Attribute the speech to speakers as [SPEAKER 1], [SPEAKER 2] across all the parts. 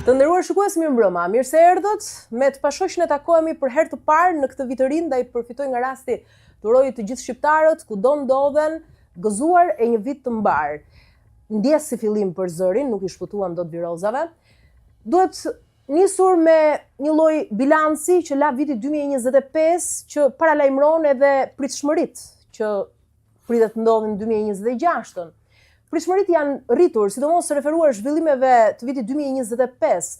[SPEAKER 1] Të nderuar shikues, mirëmbrëma. Mirë se erdhët. Me të pashoqën e takohemi për herë të parë në këtë vit të ri, ndaj përfitoj nga rasti të uroj të gjithë shqiptarët kudo ndodhen, gëzuar e një vit të mbar. Ndjes si fillim për zërin, nuk i shpëtuan dot virozave. Duhet nisur me një lloj bilanci që la viti 2025 që paralajmëron edhe pritshmëritë që pritet të ndodhin në 2026-ën. Pritshmëritë janë rritur, sidomos referuar zhvillimeve të vitit 2025.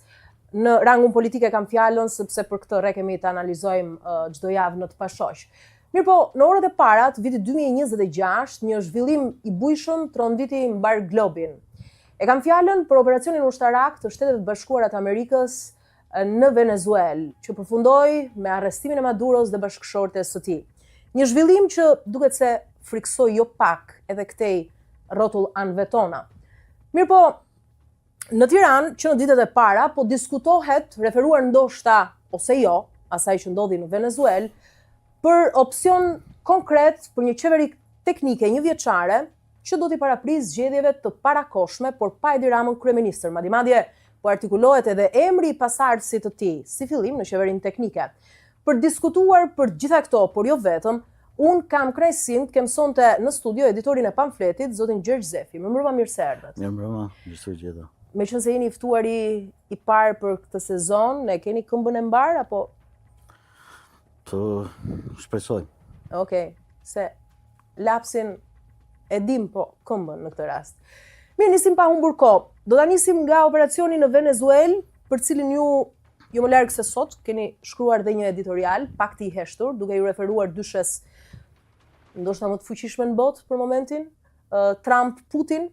[SPEAKER 1] Në rangun politike kam fjalën, sepse për këtë re kemi të analizojmë çdo javë në të pashoq. Mirëpo, në orët e para të vitit 2026, një zhvillim i bujshëm tronditi mbar globin. E kam fjalën për operacionin ushtarak të Shtetet Bashkuara të Amerikës në Venezuelë, që përfundoi me arrestimin e Maduros dhe bashkëshortes së tij. Një zhvillim që duket se friksoi jo pak edhe këtej rrotull anëve tona. Mirëpo, në Tiranë, që në ditët e para, po diskutohet, referuar ndoshta ose jo, asaj që ndodhi në Venezuelë, për opsion konkret për një qeveri teknike një vjeçare që do t'i paraprisë zgjedhjeve të parakohshme, por pa Edi Ramën kryeministër. Madje po artikulohet edhe emri i pasardhësit të tij, si fillim në qeverinë teknike. Për diskutuar për gjitha këto, por jo vetëm, unë kam kënaqësinë të kem sonte në studio editorin e pamfletit, zotin Gjergj Zefi. Mirëmbrëma, mirë se erdhët.
[SPEAKER 2] Mirëmbrëma, mirë se gjeta.
[SPEAKER 1] Meqense se jeni i ftuar i parë për këtë sezon, ne keni këmbën e mbar apo?
[SPEAKER 2] Të shpresoj.
[SPEAKER 1] Okej, se lapsin e dim po këmbën në këtë rast. Mirë, nisim pa humbur kohë. Do ta nisim nga operacioni në Venezuelë, për cilin ju jo më larg se sot keni shkruar dhe një editorial, Pakti i heshtur, duke ju referuar dyshes ndoshta më të fuqishme në botë për momentin, Trump-Putin,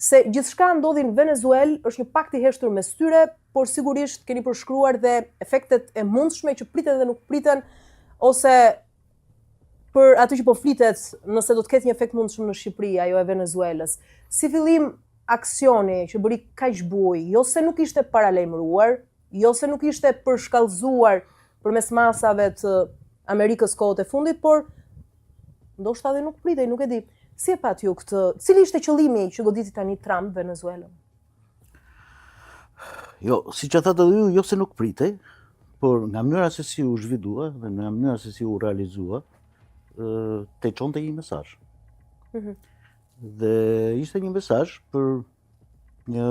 [SPEAKER 1] se gjithçka ndodhi në Venezuelë është një pakt i heshtur mes tyre, por sigurisht keni përshkruar dhe efektet e mundshme që priten dhe nuk priten, ose për atë që po flitet nëse do të ketë një efekt mundshëm në Shqipëri, ajo e Venezuelës. Si fillim aksioni që bëri kaq buj, jo se nuk ishte paralajmëruar, jo se nuk ishte përshkallëzuar përmes masave të Amerikës kohët e fundit, por ndoshta edhe nuk pritej, nuk e di. Si e pat ju këtë? Cili ishte qëllimi që goditi tani Trump Venezuelën?
[SPEAKER 2] Jo, siç e thatë ju, jo se nuk pritej, por nga mënyra se si u zhvillua dhe nga mënyra se si u realizua, te çonte një mesazh. Dhe ishte një mesazh për një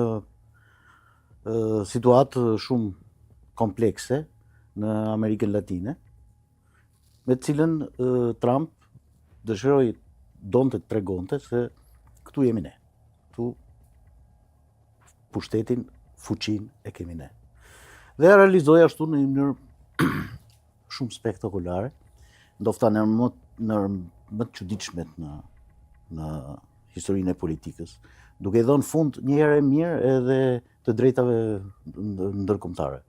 [SPEAKER 2] situatë shumë komplekse në Amerikën Latine, me të cilën Trump dëshiroi donte të tregonte se këtu jemi ne. Këtu pushtetin, fuqinë e kemi ne. Dhe realizoi ashtu në një mënyrë shumë spektakolare, ndofta në më të çuditshmet në historinë e politikës, duke dhënë fund një herë mirë edhe të drejtave ndërkombëtare.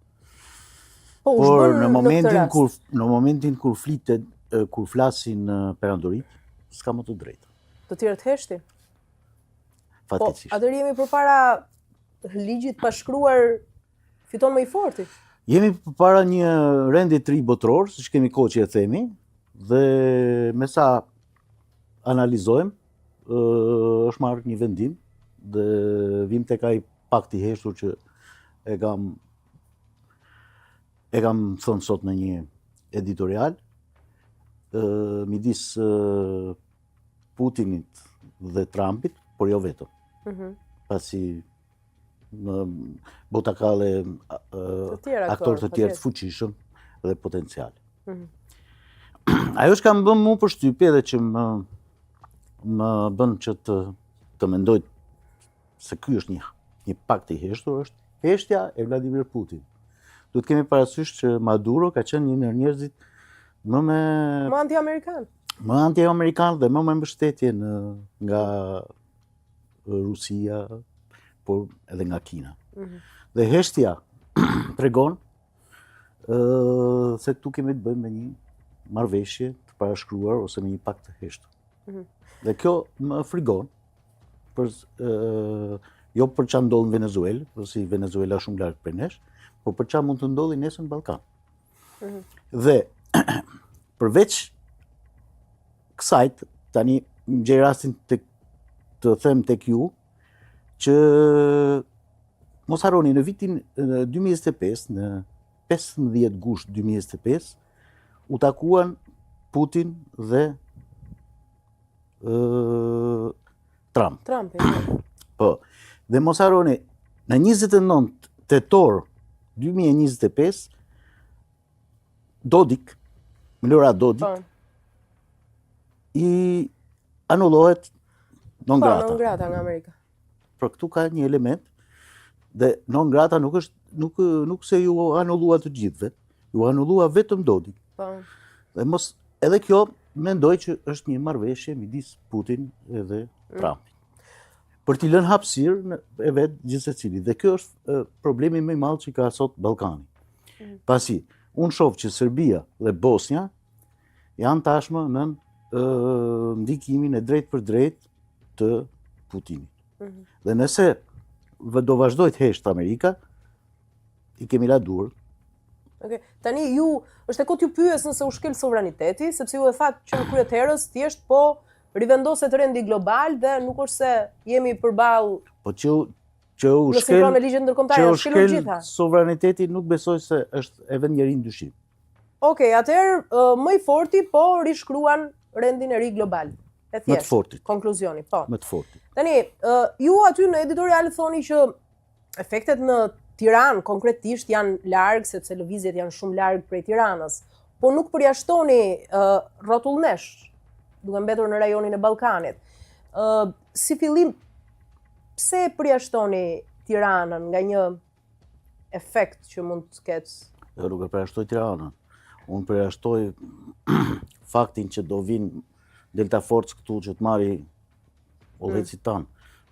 [SPEAKER 2] Por në momentin kur flitet, kur flasin perandorit, s'ka më të drejtë.
[SPEAKER 1] Të tjerët heshtin?
[SPEAKER 2] Fatkeqësisht.
[SPEAKER 1] Po, atëherë jemi përpara ligjit pashkruar fiton më i forti.
[SPEAKER 2] Jemi përpara një rendi të ri botror, siç kemi kohë që e themi, dhe me sa analizojmë, është marrë një vendim dhe vim tek ai pakt i heshtur që e kam thënë sot në një editorial, midis Putinit dhe Trumpit, por jo vetëm. Pasi në bota ka dhe aktorë të tjerë të fuqishëm dhe potencial. Ajo që kam bën mu përshtypje dhe që më bën që të mendoj se ky është një pakt i heshtur, është heshtja e Vladimir Putin. Duhet kemi parasysh që Maduro ka qenë një ndër njerëzit më
[SPEAKER 1] anti-amerikan.
[SPEAKER 2] Më anti-amerikan dhe më me mbështetje nga Rusia, por edhe nga Kina. Dhe heshtja tregon se këtu kemi të bëjmë me një marrëveshje të parashkruar ose me një pakt të heshtur. Dhe kjo më frigon, jo për çfarë ndodh në Venezuelë, pasi Venezuela është shumë larg prej nesh, por për çfarë mund të ndodhi nesër në Ballkan. Dhe përveç kësaj, tani më gjej rastin të them tek ju që mos harroni, në vitin 2025, në 15 gusht 2025, u takuan Putin dhe Trump. Po. Dhe mos harroni, në 29 tetor 2025, Dodik, Milorad Dodik, i anullohet non grata.
[SPEAKER 1] Po, non grata nga Amerika.
[SPEAKER 2] Për këtu ka një element, dhe non grata nuk se ju anullua të gjithve, ju anullua vetëm Dodik. Dhe mos, edhe kjo mendoj që është një marrëveshje midis Putin edhe Trump. Për t'i lënë hapësirë e vetë gjithsecilit. Dhe kjo është problemi më i madh që ka sot Ballkani. Pasi unë shoh që Serbia dhe Bosnia janë tashmë në ndikimin e drejt për drejt të Putinit. Dhe nëse do vazhdoj të heshtë Amerika, i kemi la dur.
[SPEAKER 1] Tani është e kot ju pyes nëse u shkel sovraniteti, sepse ju e thatë që në kryet herës thjesht po rivendoset rendi global dhe nuk është se jemi përballë.
[SPEAKER 2] Po që u shkel sovraniteti nuk besoj se është e vend njëri ndryshim.
[SPEAKER 1] Atëherë më i forti po rishkruan rendin e ri global.
[SPEAKER 2] Më të fortit.
[SPEAKER 1] Konkluzioni, po.
[SPEAKER 2] Më të fortit.
[SPEAKER 1] Tani, ju aty në editorial thoni që efektet në Tiranë konkretisht janë larg, sepse lëvizjet janë shumë larg prej Tiranës, po nuk përjashtoni rrotullnesh, duke mbetur në rajonin e Ballkanit. Si fillim, pse përjashtoni Tiranën nga një efekt që mund të ketë?
[SPEAKER 2] Jo, nuk e përjashtoj Tiranën. Unë përjashtoj faktin që do vinë Delta Force këtu që të marri udhëhecit tanë.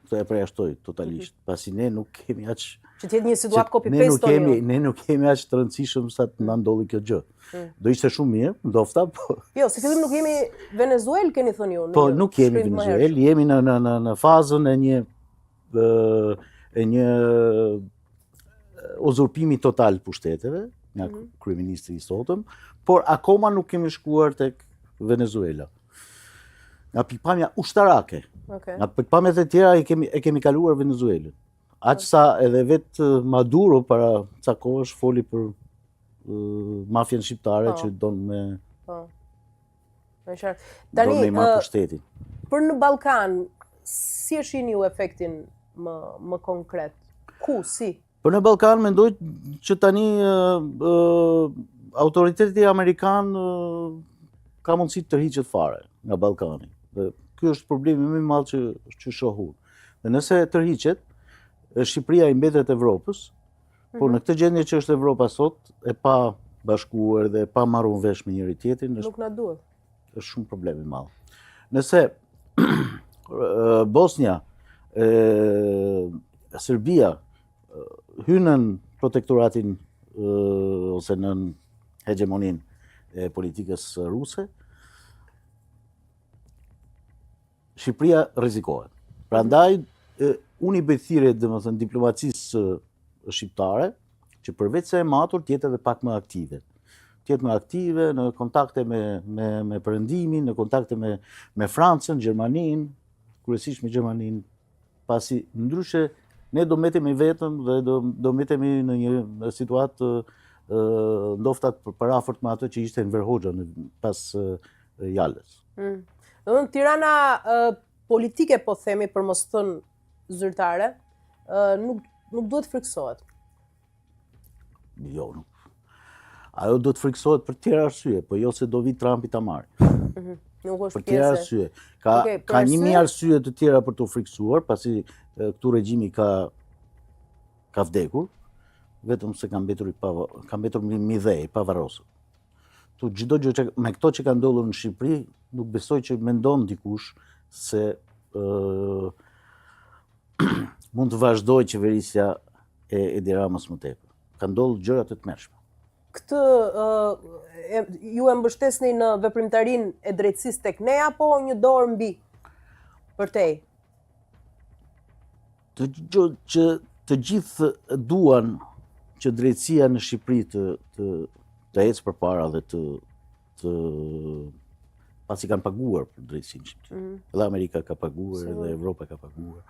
[SPEAKER 2] Këtë e përjashtoj totalisht. Pasi ne nuk kemi aq
[SPEAKER 1] që t'jetë një situatë copy-paste
[SPEAKER 2] ne nuk kemi aq të rëndësishëm sa të na ndodhi kjo gjë. Do ishte shumë mirë, ndofta, po.
[SPEAKER 1] Jo, si fillim nuk jemi Venezuelë, keni thënë ju.
[SPEAKER 2] Po, nuk jemi Venezuelë, jemi në fazën e një uzurpimi total pushteteve nga kryeministri i sotëm, por akoma nuk kemi shkuar tek Venezuela. Nga pikpamja ushtarake, nga pikpamjet e tjera e kemi kaluar Venezuelën. Aq sa edhe vetë Maduro para ca kohësh foli për mafjen shqiptare që don me marrë pushtetin.
[SPEAKER 1] Për në Ballkan, si e shihni ju efektin më konkret? Ku, si?
[SPEAKER 2] Për në Ballkan mendoj që tani autoriteti amerikan ka mundësi të tërhiqet fare nga Ballkani. Dhe ky është problemi më i madh që shohun. Dhe nëse tërhiqet, Shqipëria i mbetet Evropës, por në këtë gjendje që është Evropa sot, e pa bashkuar dhe pa marrur vesh me njëri tjetrin,
[SPEAKER 1] nuk na duhet.
[SPEAKER 2] Është shumë problem i madh. Nëse Bosnia, Serbia hynën protektoratin ose në hegemonin e politikës ruse, Shqipëria rrezikohet. Prandaj unë i bëj thirrje domethënë diplomacisë shqiptare që përveç se e matur të jetë edhe pak më aktive. Të jetë më aktive në kontakte me Perëndimin, në kontakte me Francën, Gjermaninë, kryesisht me Gjermaninë, pasi ndryshe ne do mbetemi vetëm dhe do mbetemi në një situatë ndofta përafërt me atë që ishte Enver Hoxha pas Jalës.
[SPEAKER 1] Domethënë Tirana politike po themi për mos thënë zyrtare, nuk duhet friksohet.
[SPEAKER 2] Jo, nuk. Ajo do të friksohet për tjera arsye, po jo se do vi Trumpi ta marrë.
[SPEAKER 1] Nuk është
[SPEAKER 2] për tjera arsye. Ka 1000 arsye të tjera për të friksuar, pasi këtu regjimi ka vdekur, vetëm se ka mbetur midhej, pa varrosur. Tu çdo gjë me këto që ka ndodhur në Shqipëri, nuk besoj që mendon dikush se mund të vazhdoj qeverisja e Edi Ramës më tepër. Ka ndodhur gjëra të tmerrshme.
[SPEAKER 1] Këtë ju e mbështesni në veprimtarinë e drejtësisë tek ne apo një dorë mbi përtej?
[SPEAKER 2] Të gjithë duan që drejtësia në Shqipëri të ecë përpara dhe pasi kanë paguar për drejtësinë shqiptare. Edhe Amerika ka paguar, edhe Evropa ka paguar.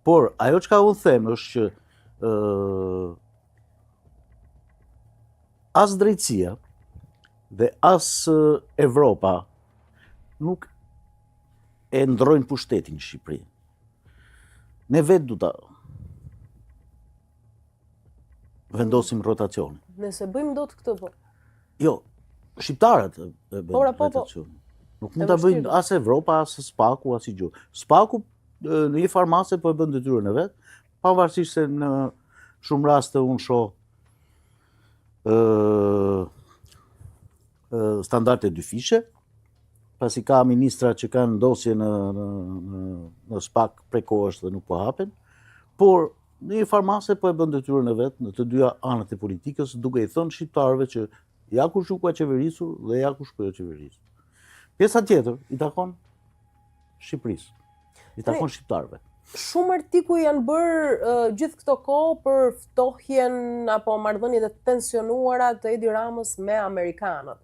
[SPEAKER 2] Por ajo çka unë them është që as drejtësia dhe as Evropa nuk e ndrojnë pushtetin në Shqipëri. Ne vetë du ta vendosim rotacionin.
[SPEAKER 1] Nëse bëjmë dot këtë po.
[SPEAKER 2] Jo, shqiptarët e bëjnë rotacionin. Nuk mund ta bëjnë as Evropa, as Spaku, as i gjë. Spaku në një farmase po e bën detyrën e vet, pavarësisht se në shumë raste unë shoh standarde dyfishe, pasi ka ministra që kanë dosje në Spak prej kohësh dhe nuk po hapen, por në një farmase po e bën detyrën e vet në të dyja anët e politikës, duke i thënë shqiptarëve që ja ku shku ka qeverisur dhe ja ku shku ka qeverisur. Pjesa tjetër i takon Shqipërisë, i takon shqiptarëve.
[SPEAKER 1] Shumë artikuj janë bërë gjithë këto kohë për ftohjen apo marrëdhëniet e tensionuara të Edi Ramës me amerikanët.